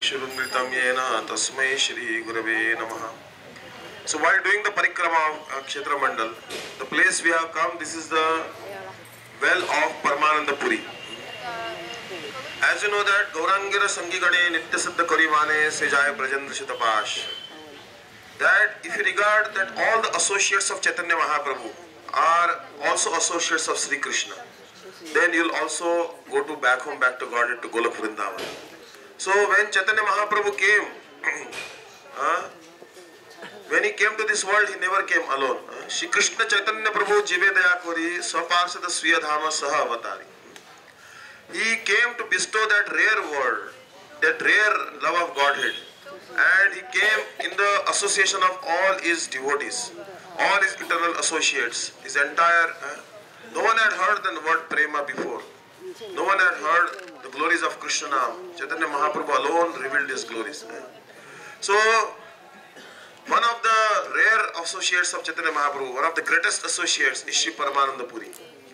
Shurumritam yena tasmai Shri Gurave Namaha. So while doing the parikrama of Kshetra Mandal, the place we have come, this is the well of Paramananda Puri. As you know that Gaurangira Sangigade Nitya Siddha Karivane Sejaya Brajendra Shitapash. That if you regard that all the associates of Chaitanya Mahaprabhu are also associates of Sri Krishna, then you'll also go to back to Godhead, to Golok Vrindavan. So when Chaitanya Mahaprabhu came, when he came to this world, he never came alone. Shri Krishna Chaitanya Prabhu Jive Daya Kori Swaparsada Sviya Dhama Saha Avatari. He came to bestow that rare word, that rare love of Godhead. And he came in the association of all his devotees, all his eternal associates, his entire... no one had heard the word Prema before. No one had heard the glories of Krishna. Chaitanya Mahaprabhu alone revealed his glories. So, one of the rare associates of Chaitanya Mahaprabhu, one of the greatest associates is Shri Paramananda Puri.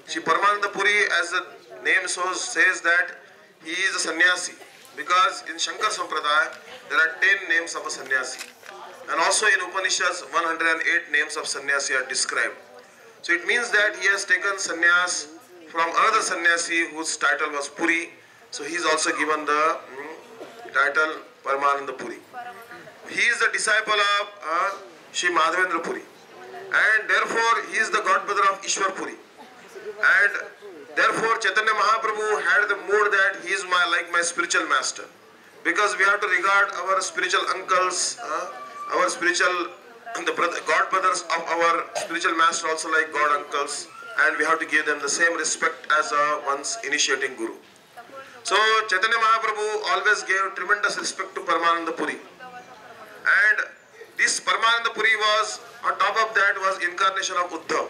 Shri Paramananda Puri, as the name says that he is a sannyasi. Because in Shankar Sampradaya, there are 10 names of a sannyasi. And also in Upanishads, 108 names of sannyasi are described. So it means that he has taken sannyas from another sannyasi whose title was Puri. So he is also given the title Paramananda Puri. He is the disciple of Shri Madhavendra Puri. And therefore he is the godbrother of Ishwar Puri. And therefore Chaitanya Mahaprabhu had the mood that he is like my spiritual master. Because we have to regard our spiritual uncles, our spiritual god brothers of our spiritual master also like god uncles, and we have to give them the same respect as one's initiating guru. So Chaitanya Mahaprabhu always gave tremendous respect to Paramananda Puri. And this Paramananda Puri was, on top of that, was incarnation of Uddhav.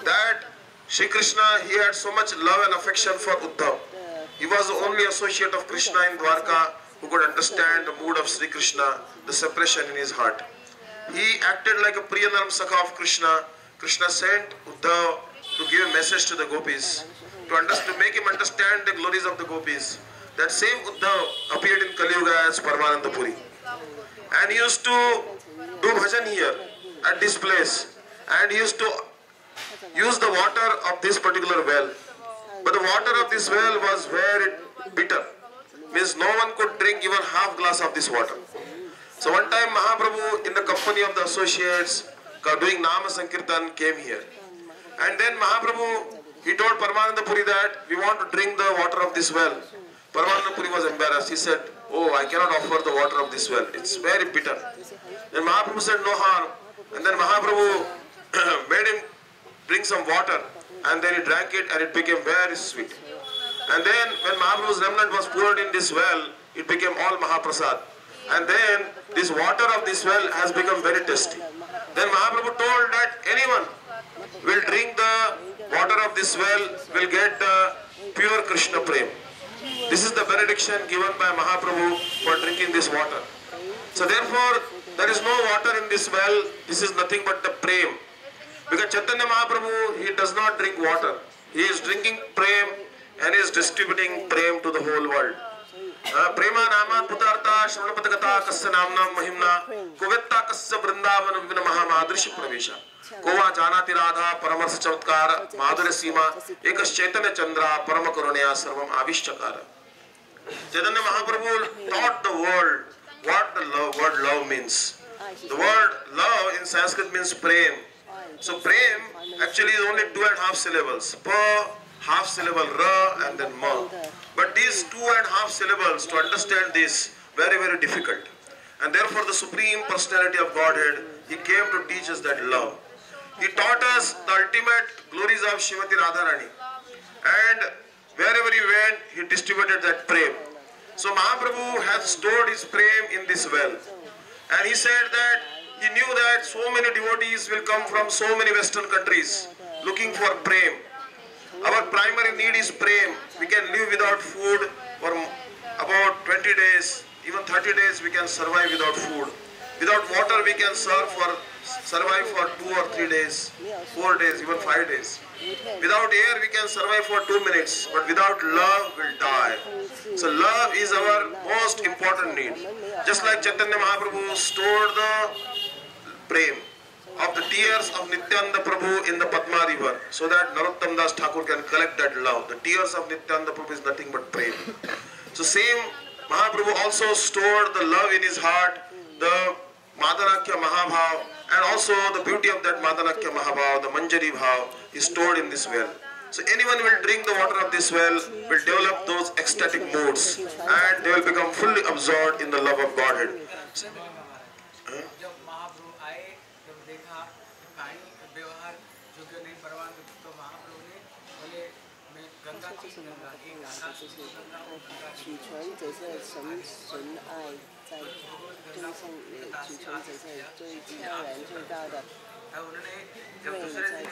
That Shri Krishna, he had so much love and affection for Uddhav. He was the only associate of Krishna in Dwarka who could understand the mood of Sri Krishna, the separation in his heart. He acted like a Priyanam Sakha of Krishna. Krishna sent Uddhav to give a message to the gopis, to make him understand the glories of the gopis. That same Uddhav appeared in Kali Yuga as Paramananda Puri. And he used to do bhajan here at this place. And he used to use the water of this particular well. But the water of this well was very bitter. Means no one could drink even half glass of this water. So one time Mahaprabhu, in the company of the associates, doing Nama Sankirtan, came here. And then Mahaprabhu, he told Paramananda Puri that we want to drink the water of this well. Paramananda Puri was embarrassed. He said, oh, I cannot offer the water of this well. It's very bitter. Then Mahaprabhu said, no harm. And then Mahaprabhu made him drink some water. And then he drank it and it became very sweet. And then when Mahaprabhu's remnant was poured in this well, it became all Mahaprasad. And then this water of this well has become very tasty. Then Mahaprabhu told that anyone will drink the water of this well will get pure Krishna Prem. This is the benediction given by Mahaprabhu for drinking this water. So therefore, there is no water in this well. This is nothing but the Prem. Because Chaitanya Mahaprabhu, he does not drink water. He is drinking Prem and he is distributing Prem to the whole world. Prema nama putarta shravanapadagata kasya namna mahimna kovetta kasya vrindavan vina mahamadrishi pravesha kova janati radha paramarsa chamatkara madhurya sima ekas chaitanya chandra parama karunaya sarvam avishchakara. Chaitanya Mahaprabhu taught the world what the word love means. The word love in Sanskrit means prem. So prem actually is only 2.5 syllables. Pa, half syllable ra, and then ma. But these 2.5 syllables, to understand this, very, very difficult. And therefore the Supreme Personality of Godhead, he came to teach us that love. He taught us the ultimate glories of Srimati Radharani. And wherever he went, he distributed that prem. So Mahaprabhu has stored his prem in this well. And he said that he knew that so many devotees will come from so many Western countries looking for prem. Our primary need is prem. We can live without food for about 20 days, even 30 days we can survive without food. Without water we can serve for survive for 2 or 3 days, 4 days, even 5 days. Without air we can survive for 2 minutes, but without love we'll die. So love is our most important need. Just like Chaitanya Mahaprabhu stored the prem of the tears of Nityananda Prabhu in the Padma river, so that Narottam Das Thakur can collect that love. The tears of Nityananda Prabhu is nothing but prem. So same Mahaprabhu also stored the love in his heart, the Madhanakya Mahabhav, and also the beauty of that Madhanakya Mahabhav, the Manjari Bhav, is stored in this well. So anyone will drink the water of this well, will develop those ecstatic moods, and they will become fully absorbed in the love of Godhead. उन्होंने जब दूसरे दिन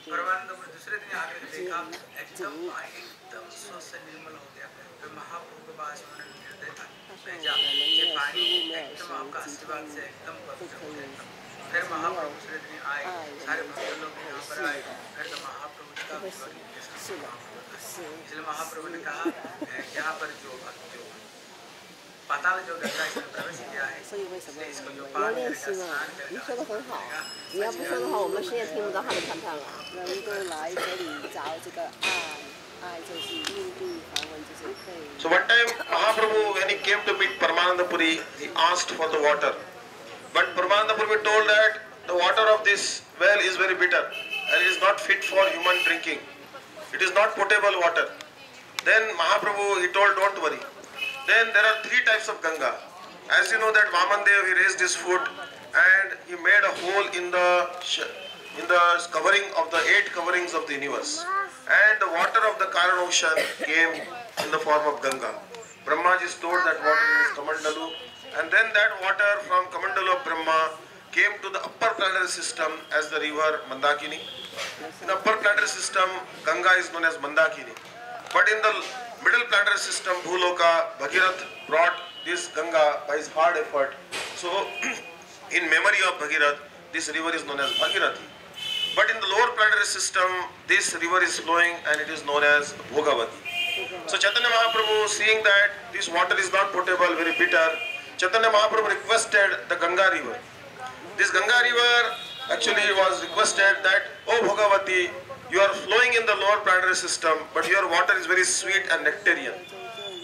परमानंद दूसरे दिन आकर देखा एकदम स्वस्थ निर्मल हो गया। तो महाप्रभु के पास उन्होंने निर्दय भेजा ये पानी एकदम आपका आशीर्वाद से एकदम पवित्र हो गया। फिर महाप्रभु दूसरे दिन आए, सारे भक्त लोग यहाँ पर आए, फिर तो महाप्रभु का इसलिए महाप्रभु ने कहा यहाँ पर जो पाताल जो गंगा इसमें प्रवेश किया है, इसको जो पार करेगा स्नान करेगा।你要不说的话，我们现在听不到他的谈判了。能够来这里找这个爱，爱就是印度梵文就是被。So one time Mahaprabhu, when he came to meet Paramananda Puri, he asked for the water. But Paramananda Puri told that the water of this well is very bitter and it is not fit for human drinking. It is not potable water. Then Mahaprabhu, he told, don't worry. Then there are 3 types of Ganga. As you know that Vamandev, he raised his foot and he made a hole in the covering of the 8 coverings of the universe. And the water of the Karan ocean came in the form of Ganga. Brahmaji stored that water in his Kamandalu, and then that water from Kamandalu of Brahma came to the upper planetary system as the river Mandakini. In the upper planetary system, Ganga is known as Mandakini. But in the middle planetary system, Bhuloka, Bhagirath brought this Ganga by his hard effort. So, in memory of Bhagirath, this river is known as Bhagirathi. But in the lower planetary system, this river is flowing and it is known as Bhogavati. So Chaitanya Mahaprabhu, seeing that this water is not potable, very bitter, Chaitanya Mahaprabhu requested the Ganga river. This Ganga river actually was requested that, oh Bhogavati, you are flowing in the lower planetary system, but your water is very sweet and nectarian.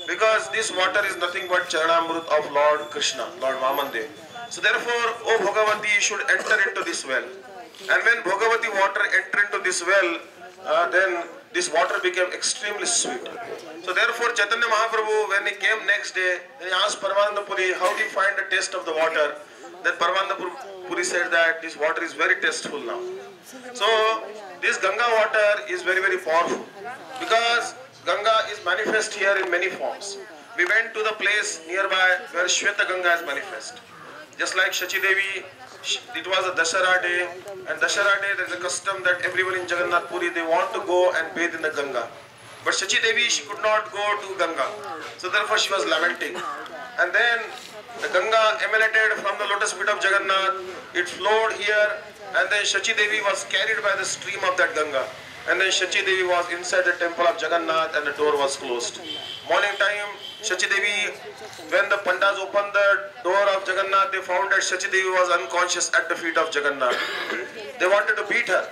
Because this water is nothing but Charanamrut of Lord Krishna, Lord Vamandev. So therefore, oh Bhogavati, you should enter into this well. And when Bhogavati water entered into this well, then this water became extremely sweet. So therefore, Chaitanya Mahaprabhu, when he came next day, he asked Paramananda Puri, how do you find the taste of the water? Then Paramananda Puri said that this water is very tasteful now. So this Ganga water is very, very powerful, because Ganga is manifest here in many forms. We went to the place nearby where Shweta Ganga is manifest. Just like Shachi Devi, it was a Dashara day, and Dashara day there is a custom that everyone in Jagannath Puri, they want to go and bathe in the Ganga. But Shachi Devi, she could not go to Ganga, so therefore she was lamenting. And then the Ganga emanated from the lotus feet of Jagannath, it flowed here, and then Shachi Devi was carried by the stream of that Ganga. And then Shachi Devi was inside the temple of Jagannath and the door was closed. Morning time, Shachi Devi, when the Pandas opened the door of Jagannath, they found that Shachi Devi was unconscious at the feet of Jagannath. They wanted to beat her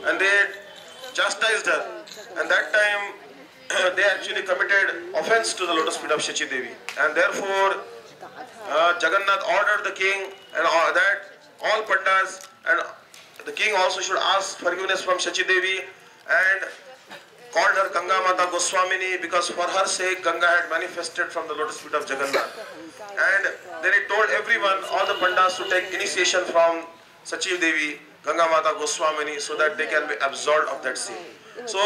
and they chastised her. And that time, they actually committed offense to the lotus feet of Shachi Devi. And therefore, Jagannath ordered the king and that all Pandas and the king also should ask forgiveness from Shachi Devi, and called her Ganga Mata Goswamini, because for her sake Ganga had manifested from the lotus feet of Jagannath. And then he told everyone, all the Pandas, to take initiation from Shachi Devi, Ganga Mata Goswamini, so that they can be absolved of that sin. So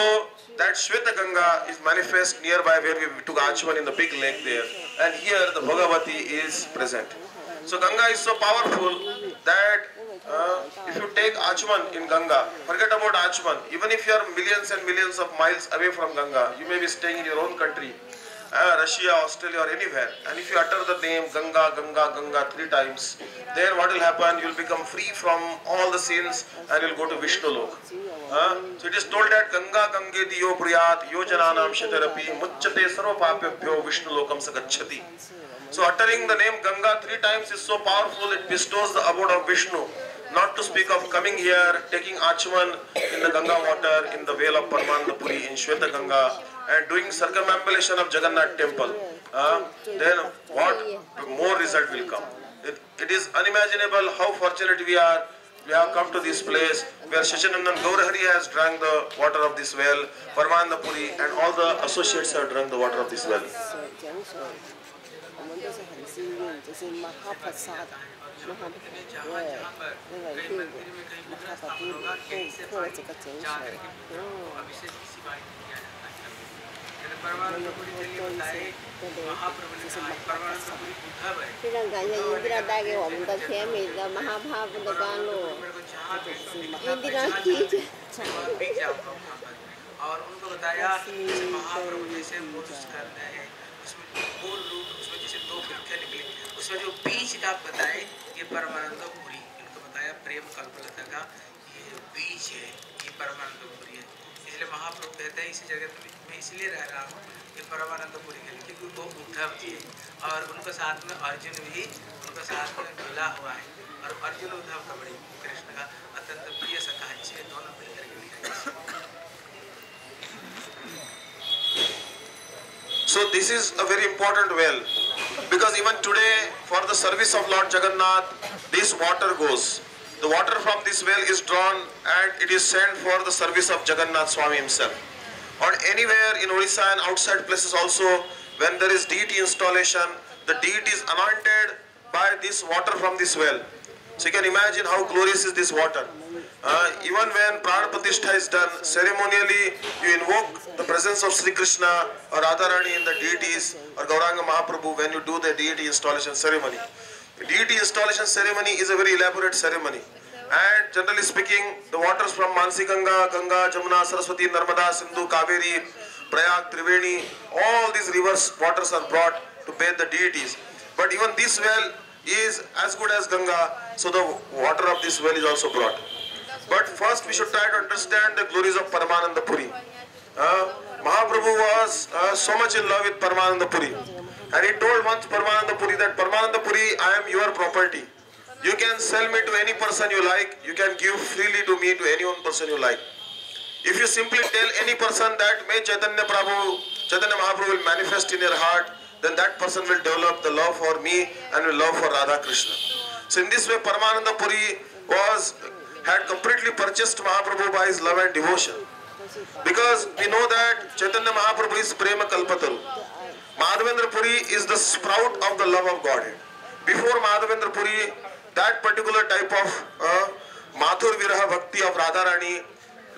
that Shweta Ganga is manifest nearby where we took Achman in the big lake there, and here the Bhogavati is present. So Ganga is so powerful that if you take Achman in Ganga, forget about Achman, even if you are millions and millions of miles away from Ganga, you may be staying in your own country, Russia, Australia or anywhere, and if you utter the name Ganga, Ganga, Ganga 3 times, then what will happen? You will become free from all the sins and you will go to Vishnu Lok. So it is told that Ganga Gange diyo priyat yojananam shatarapi mucchate sarva papebhyo Vishnu Lokam sagacchati. So uttering the name Ganga 3 times is so powerful, it bestows the abode of Vishnu. Not to speak of coming here, taking Achman in the Ganga water, in the Vale of Paramanandapuri, in Shweta Ganga, and doing circumambulation of Jagannath temple. Then what more result will come? It is unimaginable how fortunate we are. We have come to this place where Shashanandan Gaurahari has drank the water of this well, Paramanandapuri, and all the associates have drunk the water of this well. 对，那个对马哈巴布刻了这个井水，非常感谢印第拉带给我们的甜美的马哈巴布的甘露，印第拉提着。 और उनको बताया जैसे महाप्रभु जैसे Moses करते हैं उसमें मूल रूप उसमें जैसे 2 खिड़कियां निकली उसमें जो बीज का बताए ये परमानंदपुरी इनको बताया प्रेम कल्पलता का ये बीज है ये परमानंदपुरी है इसलिए महाप्रभु कहते हैं इसी जगह मैं इसलिए रह रहा हूँ ये परमानंदपुरी के लिए क्योंकि वो उद्धव जी है और उनके साथ में अर्जुन भी उनके साथ में मिला हुआ है और अर्जुन उद्धव का बड़ी कृष्ण का अत्यंत प्रिय सखा है दोनों मिलकर के लिए। So this is a very important well, because even today for the service of Lord Jagannath, this water goes. The water from this well is drawn and it is sent for the service of Jagannath Swami himself. Or anywhere in Odisha and outside places also, when there is deity installation, the deity is anointed by this water from this well. So you can imagine how glorious is this water. Even when Prana Pratishtha is done, ceremonially you invoke the presence of Sri Krishna or Radharani in the deities or Gauranga Mahaprabhu when you do the deity installation ceremony. The deity installation ceremony is a very elaborate ceremony. And generally speaking, the waters from Mansi Ganga, Ganga, Jamuna, Saraswati, Narmada, Sindhu, Kaveri, Prayag, Triveni, all these rivers waters are brought to bathe the deities. But even this well is as good as Ganga, so the water of this well is also brought. But first we should try to understand the glories of Paramananda Puri. Mahaprabhu was so much in love with Paramananda Puri. And he told once Paramananda Puri that Paramananda Puri, I am your property. You can sell me to any person you like. You can give freely to me to any one person you like. If you simply tell any person that may Chaitanya Mahaprabhu will manifest in your heart, then that person will develop the love for me and will love for Radha Krishna. So in this way Paramananda Puri had completely purchased Mahaprabhu by his love and devotion. Because we know that Chaitanya Mahaprabhu is Prema Kalpataru. Madhavendra Puri is the sprout of the love of Godhead. Before Madhavendra Puri, that particular type of Mathur Viraha Bhakti of Radharani,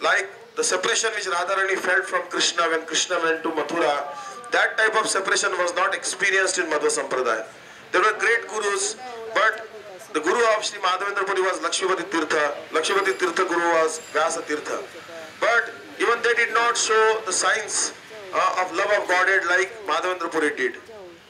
like the separation which Radharani felt from Krishna when Krishna went to Mathura, that type of separation was not experienced in Madhva Sampradaya. There were great gurus, but the guru of Sri Madhavendra Puri was Lakshmipati Tirtha. Lakshmipati Tirtha guru was Vyasa Tirtha. But even they did not show the signs of love of Godhead like Madhavendra Puri did.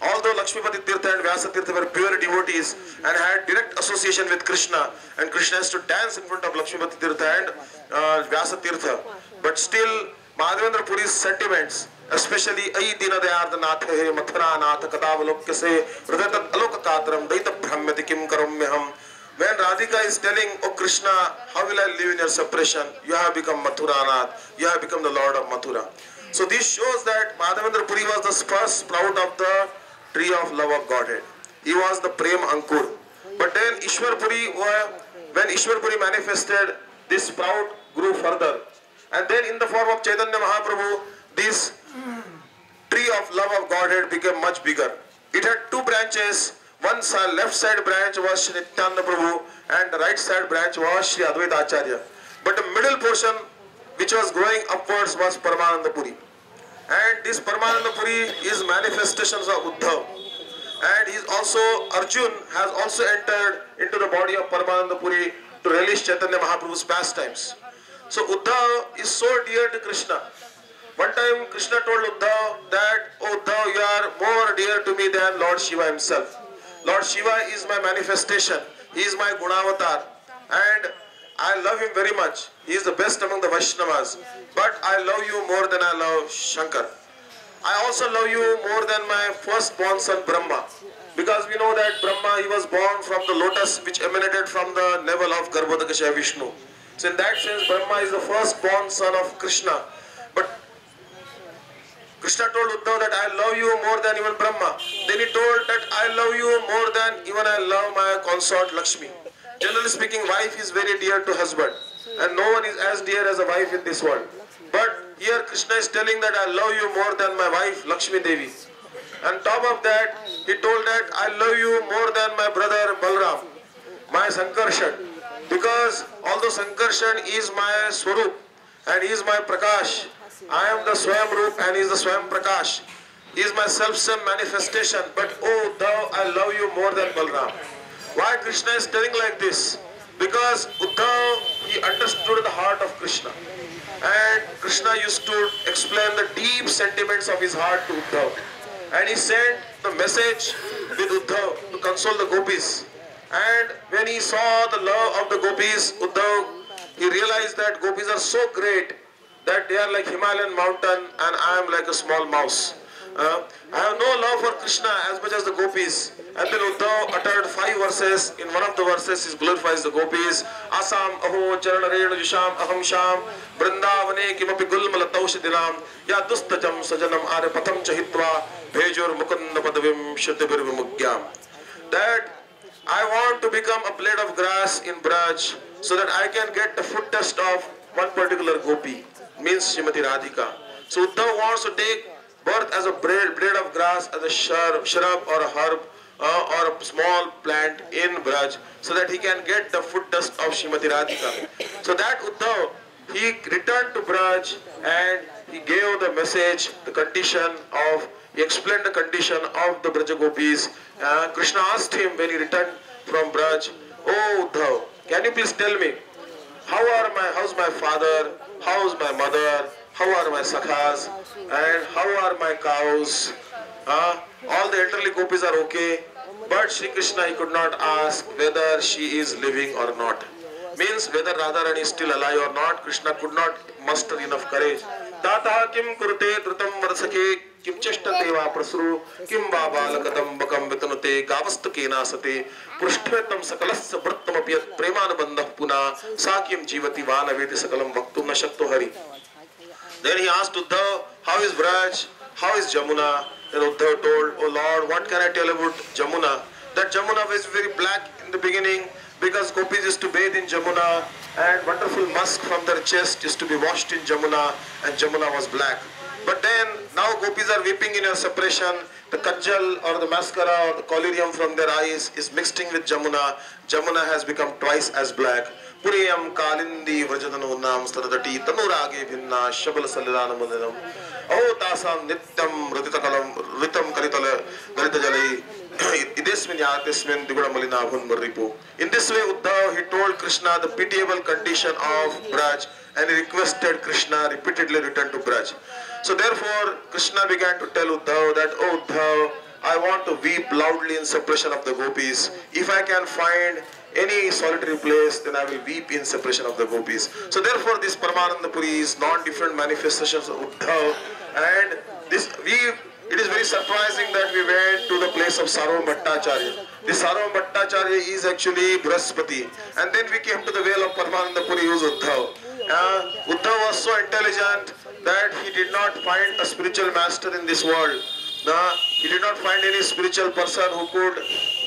Although Lakshmipati Tirtha and Vyasa Tirtha were pure devotees and had direct association with Krishna, and Krishna has to dance in front of Lakshmipati Tirtha and Vyasa Tirtha, but still Madhavendra Puri's sentiments, especially Ai Dinadayartha Natha He Mathura Natha Kadavalokya Se Hridatat Aloka Katram Daita Brahmati Kim Karamyaham. When Radhika is telling, oh Krishna, how will I live in your separation? You have become Mathura Nath, you have become the Lord of Mathura. So this shows that Madhavendra Puri was the first sprout of the tree of love of Godhead. He was the Prem Ankur. But then Ishwar Puri, when Ishwar Puri manifested, this sprout grew further. And then in the form of Chaitanya Mahaprabhu, this tree of love of Godhead became much bigger. It had two branches. One side, left side branch was Sri Nityananda Prabhu and the right side branch was Sri Advaita Acharya. But the middle portion which was growing upwards was Paramananda Puri. And this Paramananda Puri is manifestations of Uddhav. And he is also, Arjun has also entered into the body of Paramananda Puri to relish Chaitanya Mahaprabhu's pastimes. So Uddhav is so dear to Krishna One time Krishna told Uddhav that, "Oh Uddhav, you are more dear to me than Lord Shiva himself. Lord Shiva is my manifestation. He is my Gunavatar. And I love him very much. He is the best among the Vaishnavas. But I love you more than I love Shankar. I also love you more than my firstborn son Brahma. Because we know that Brahma, he was born from the lotus which emanated from the navel of Garbhodakasha Vishnu. So in that sense, Brahma is the firstborn son of Krishna. But Krishna told Uddhav that I love you more than even Brahma. Then he told that I love you more than even I love my consort Lakshmi. Generally speaking, wife is very dear to husband. And no one is as dear as a wife in this world. But here Krishna is telling that I love you more than my wife Lakshmi Devi. On top of that, he told that I love you more than my brother Balram, my Sankarshan. Because although Sankarshan is my Swarup and he is my Prakash, I am the Swayam Roop and he is the Swayam Prakash. He is my self-same manifestation. But oh thou, I love you more than Balram. Why Krishna is telling like this? Because Uddhav, he understood the heart of Krishna. And Krishna used to explain the deep sentiments of his heart to Uddhav. And he sent the message with Uddhav to console the gopis. And when he saw the love of the gopis, Uddhav, he realized that gopis are so great that they are like Himalayan mountain and I am like a small mouse. I have no love for Krishna as much as the gopis. And then Uddhav uttered 5 verses. In one of the verses, he glorifies the gopis. Asam aho charanarena jusham aham sham vrindavane kimapi gulmalataush dinam ya dustajam sajanam arepatham chahitva bhejur mukunda padavim shrutibir vimugyam. That I want to become a blade of grass in Braj so that I can get the foot test of one particular gopi, means Srimati Radhika. So Uddhav wants to take birth as a blade of grass, as a shrub or a herb or a small plant in Braj so that he can get the foot dust of Srimati Radhika. So that Uddhav, he returned to Braj and he gave the message, the condition of, he explained the condition of the Braja Gopis. Krishna asked him when he returned from Braj, "Oh Uddhav, can you please tell me, how's my father, how's my mother, how are my sakhas, and how are my cows?" All the elderly gopis are okay, but Shri Krishna, he could not ask whether she is living or not. Means whether Radharani is still alive or not. Krishna could not muster enough courage. Tata kim kurute drutam varsake kim cheshtate va prasru kim babalakadam bakam vitanute gavastakena sate prushtvetam sakalasya vrattam apyat premanabandha puna sakyam jivati vanaveti sakalam vaktum na shakto hari. Then he asked Uddhav, how is Braj? How is Jamuna? Then Uddhav told, "Oh Lord, what can I tell about Jamuna? That Jamuna was very black in the beginning because gopis used to bathe in Jamuna and wonderful musk from their chest used to be washed in Jamuna and Jamuna was black. But then now gopis are weeping in your separation. The kajal or the mascara or the collyrium from their eyes is mixing with Jamuna. Jamuna has become twice as black. Puriyam kalindi vrajadano nam staradati tanurage bhinna shabal salilanamunam aho tasam nityam ritam karitala garitajalai idesmin yatesmin diguna malina bhunmaripu. In this way Uddhav, he told Krishna the pitiable condition of Braj and he requested Krishna repeatedly return to Braj. So therefore Krishna began to tell Uddhav that, "Oh Uddhav, I want to weep loudly in separation of the gopis. If I can find any solitary place, then I will weep in separation of the gopis." So therefore this Paramananda Puri is non-different manifestations of Uddhav. And it is very surprising that we went to the place of Sarvam Bhattacharya. This Sarvam Bhattacharya is actually Brahaspati. And then we came to the veil of Paramananda Puri, who is Uddhav. Uddhav was so intelligent that he did not find a spiritual master in this world. He did not find any spiritual person who could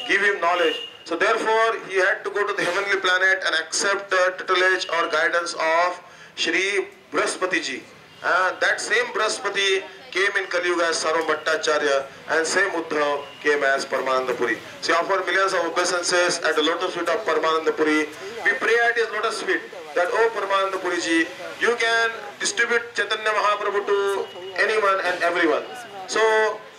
give him knowledge. So therefore he had to go to the heavenly planet and accept the tutelage or guidance of Shri Brahaspati ji. That same Brahaspati came in Kali Yuga as Sarvam Bhattacharya and same Uddhav came as Paramananda Puri. So offer millions of obeisances at the lotus feet of Paramananda Puri. We pray at his lotus feet that, "Oh Paramananda Puri ji, you can distribute Chaitanya Mahaprabhu to anyone and everyone." So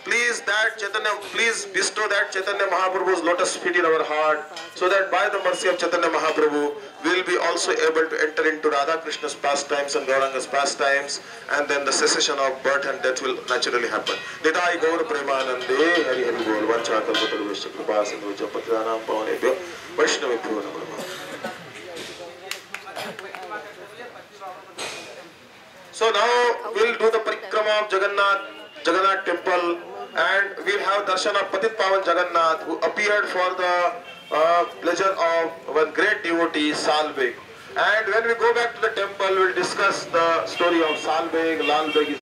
please bestow that Chaitanya Mahaprabhu's lotus feet in our heart, so that by the mercy of Chaitanya Mahaprabhu, we will be also able to enter into Radha Krishna's pastimes and Gauranga's pastimes, and then the cessation of birth and death will naturally happen. Nidai Gaur Premanande Hari Hari Bol Vancha Kalpatarveshya Kripa Sindhuja Patranam Pavanebhyo Vaishnavibhyo Namo Namah. So now we'll do the parikrama of Jagannath temple, and we'll have darshan of Patit Pavan Jagannath, who appeared for the pleasure of one great devotee, Salbeg. And when we go back to the temple, we'll discuss the story of Salbeg, Lalbeg.